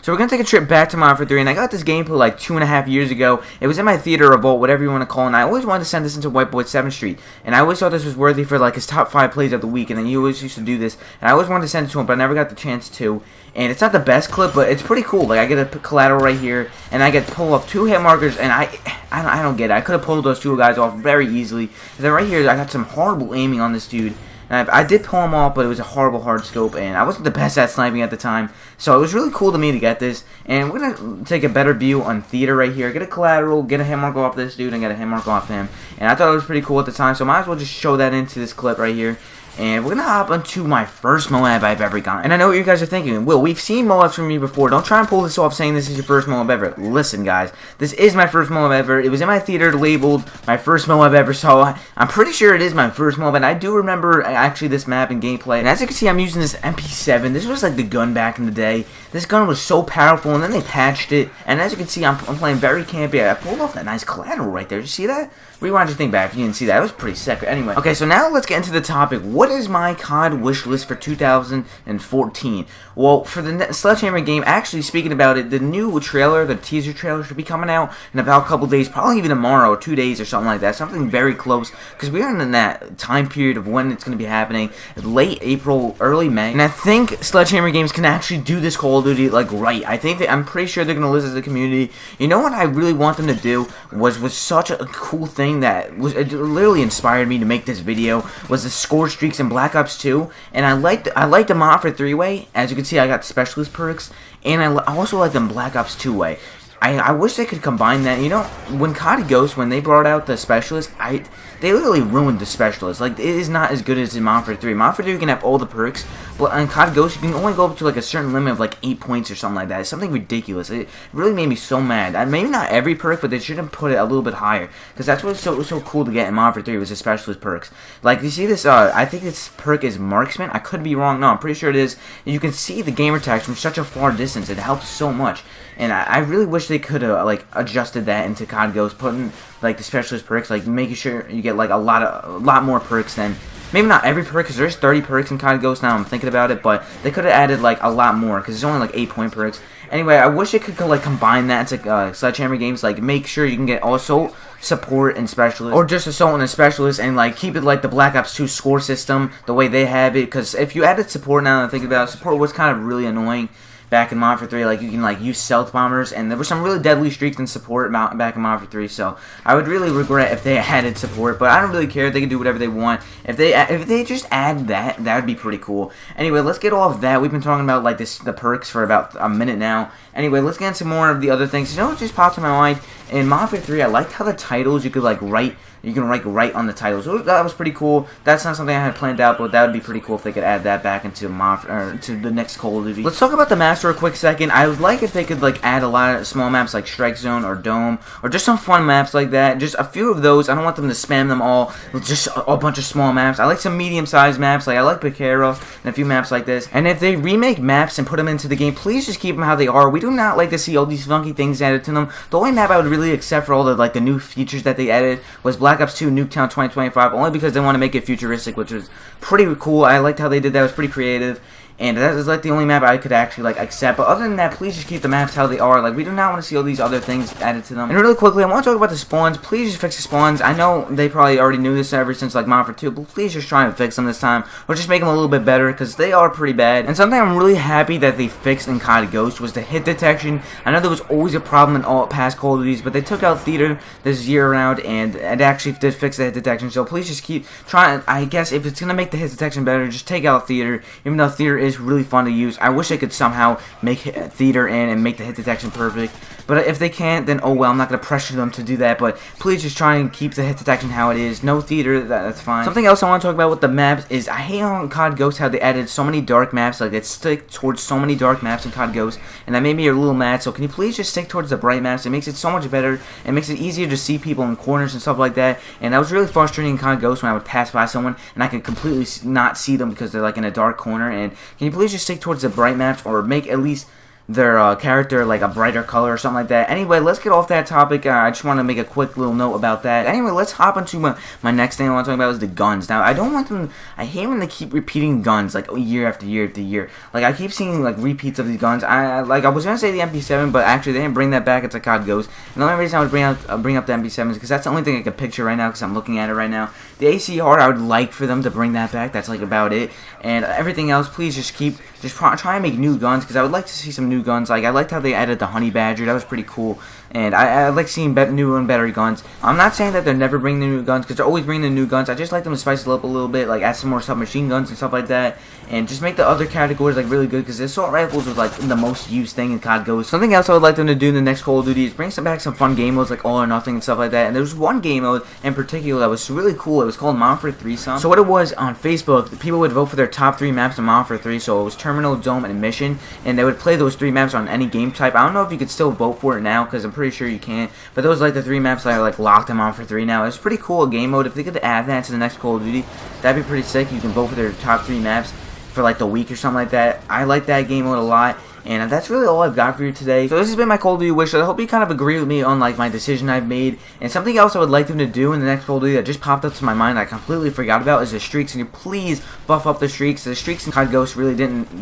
So we're going to take a trip back to Moab 3, and I got this gameplay like 2.5 years ago. It was in my theater or vault, whatever you want to call it, and I always wanted to send this into White Boy 7th Street. And I always thought this was worthy for like his top 5 plays of the week, and then he always used to do this. And I always wanted to send it to him, but I never got the chance to. And it's not the best clip, but it's pretty cool. Like, I get a collateral right here, and I get to pull off 2 hit markers, and I don't get it. I could have pulled those 2 guys off very easily. And then right here, I got some horrible aiming on this dude. And I did pull him off, but it was a horrible hard scope, and I wasn't the best at sniping at the time. So it was really cool to me to get this. And we're going to take a better view on theater right here. Get a collateral, get a hit mark off this dude, and get a hit mark off him. And I thought it was pretty cool at the time, so might as well just show that into this clip right here. And we're going to hop into my first MOAB I've ever gotten. And I know what you guys are thinking. Will, we've seen MOABs from you before. Don't try and pull this off saying this is your first MOAB ever. Listen, guys. This is my first MOAB ever. It was in my theater labeled my first MOAB ever. So I'm pretty sure it is my first MOAB. And I do remember actually this map and gameplay. And as you can see, I'm using this MP7. This was like the gun back in the day. This gun was so powerful. And then they patched it. And as you can see, I'm playing very campy. I pulled off that nice collateral right there. Did you see that? Rewind your thing back if you didn't see that. It was pretty sick. Anyway. Okay, so now let's get into the topic. What is my COD wish list for 2014? Well, for the Sledgehammer game, actually speaking about it, the new trailer, the teaser trailer, should be coming out in about a couple days, probably even tomorrow or 2 days or something like that. Something very close, because we are in that time period of when it's going to be happening, late April, early May. And I think Sledgehammer games can actually do this Call of Duty like right. I'm pretty sure they're going to listen to the community. You know what I really want them to do was such a cool thing that it literally inspired me to make this video, was the score streaks in Black Ops 2. And I liked the M.O.A.B 3-way. As you can see, I got specialist perks, and I also like them Black Ops 2-way. I wish they could combine that. You know, when COD Ghost, when they brought out the specialist, they literally ruined the specialist. Like, it is not as good as in M.O.A.B 3. M.O.A.B 3 you can have all the perks, but on COD Ghost you can only go up to like a certain limit of like 8 points or something like that. It's something ridiculous. It really made me so mad. Maybe not every perk, but they should have put it a little bit higher, because that's what was so cool to get in M.O.A.B 3 was the specialist perks. Like, you see this, I think this perk is Marksman. I could be wrong. No, I'm pretty sure it is. You can see the gamer tags from such a far distance. It helps so much. And I really wish they could have like adjusted that into COD Ghost, putting like the specialist perks, like making sure you get like a lot more perks than, maybe not every perk, because there's 30 perks in COD Ghost now I'm thinking about it, but they could have added like a lot more, because it's only like 8-point perks. Anyway, I wish they could like combine that into Sledgehammer games, like make sure you can get also support and specialist, or just assault and a specialist, and like keep it like the Black Ops 2 score system the way they have it. Because if you added support, now that I think about it, support was kind of really annoying back in M.O.A.B 3. Like, you can like use stealth bombers, and there were some really deadly streaks in support back in M.O.A.B 3. So I would really regret if they added support, but I don't really care. They can do whatever they want. If they just add that would be pretty cool. Anyway, let's get off that. We've been talking about like the perks for about a minute now. Anyway, let's get into more of the other things. You know what just popped in my mind? In M.O.A.B 3, I liked how the titles, you could like write. You can write on the titles. So that was pretty cool. That's not something I had planned out, but that would be pretty cool if they could add that back into to the next Call of Duty. Let's talk about the maps for a quick second. I would like if they could like add a lot of small maps like Strike Zone or Dome, or just some fun maps like that. Just a few of those. I don't want them to spam them all with just a bunch of small maps. I like some medium-sized maps. Like, I like Picaro and a few maps like this. And if they remake maps and put them into the game, please just keep them how they are. We do not like to see all these funky things added to them. The only map I would really accept for all the like the new features that they added was Black Ops 2 Nuketown 2025, only because they want to make it futuristic, which was pretty cool. I liked how they did that. It was pretty creative. And that is like the only map I could actually like accept. But other than that, please just keep the maps how they are. Like, we do not want to see all these other things added to them. And really quickly, I want to talk about the spawns. Please just fix the spawns. I know they probably already knew this ever since like M.O.A.B 2, but please just try and fix them this time, or just make them a little bit better, because they are pretty bad. And something I'm really happy that they fixed in COD Ghost was the hit detection. I know there was always a problem in all past Call of Duties, but they took out theater this year around, and it actually did fix the hit detection. So please just keep trying. I guess if it's gonna make the hit detection better, just take out theater. Even though theater is really fun to use, I wish they could somehow make theater in and make the hit detection perfect. But if they can't, then oh well, I'm not going to pressure them to do that. But please just try and keep the hit detection how it is. No theater, that's fine. Something else I want to talk about with the maps is I hate on COD Ghost how they added so many dark maps. Like, they stick towards so many dark maps in COD Ghost, and that made me a little mad. So can you please just stick towards the bright maps? It makes it so much better. It makes it easier to see people in corners and stuff like that. And that was really frustrating in COD Ghost when I would pass by someone and I could completely not see them because they're like in a dark corner. And can you please just stick towards the bright maps, or make at least their character like a brighter color or something like that. Anyway, let's get off that topic. I just want to make a quick little note about that. Anyway, let's hop into my next thing I want to talk about is the guns. Now, I don't want them. I hate when they keep repeating guns like year after year after year. Like I keep seeing like repeats of these guns. I was gonna say the MP7, but actually they didn't bring that back. It's a COD Ghost. And the only reason I would bring up the MP7 is because that's the only thing I can picture right now because I'm looking at it right now. The ACR, I would like for them to bring that back. That's like about it. And everything else, please just try and make new guns because I would like to see some new guns. Like I liked how they added the Honey Badger. That was pretty cool. And I like seeing new and better guns. I'm not saying that they're never bringing the new guns because they're always bringing the new guns. I just like them to spice it up a little bit, like add some more submachine guns and stuff like that, and just make the other categories like really good because the assault rifles was like the most used thing in COD Ghost. Something else I would like them to do in the next Call of Duty is bring back some fun game modes like All or Nothing and stuff like that. And there was one game mode in particular that was really cool. It was called Mob for Threesome. So what it was on Facebook, people would vote for their top 3 maps in Mob for 3. So it was Terminal, Dome, and Mission, and they would play those 3 maps on any game type. I don't know if you could still vote for it now because I'm pretty sure you can't. But those are like the 3 maps that are like locked them on for 3 now. It's pretty cool game mode. If they could add that to the next Call of Duty, that'd be pretty sick. You can vote for their top 3 maps for like the week or something like that. I like that game mode a lot. And that's really all I've got for you today. So this has been my Call of Duty wish list. I hope you kind of agree with me on like my decision I've made. And something else I would like them to do in the next Call of Duty that just popped up to my mind I completely forgot about is the streaks. And you please buff up the streaks. The streaks in COD Ghost really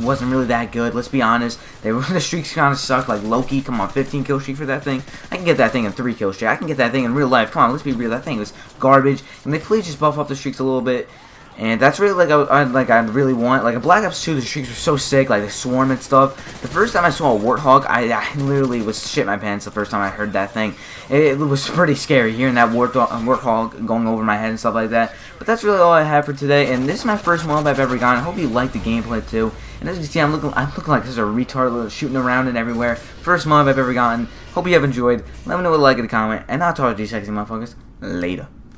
wasn't really that good. Let's be honest. The streaks kind of sucked. Like Loki, come on, 15 kill streak for that thing. I can get that thing in 3 kill streak. I can get that thing in real life. Come on, let's be real. That thing was garbage. And they please just buff up the streaks a little bit. And that's really like I really want. Like a Black Ops 2, the streaks were so sick, like the swarm and stuff. The first time I saw a Warthog, I literally was shit my pants the first time I heard that thing. It was pretty scary hearing that Warthog going over my head and stuff like that. But that's really all I have for today. And this is my first MOAB I've ever gotten. I hope you like the gameplay too. And as you can see, I'm looking like this is a retard shooting around and everywhere. First MOAB I've ever gotten. Hope you have enjoyed. Let me know what you like in the comment. And I'll talk to you sexy motherfuckers later.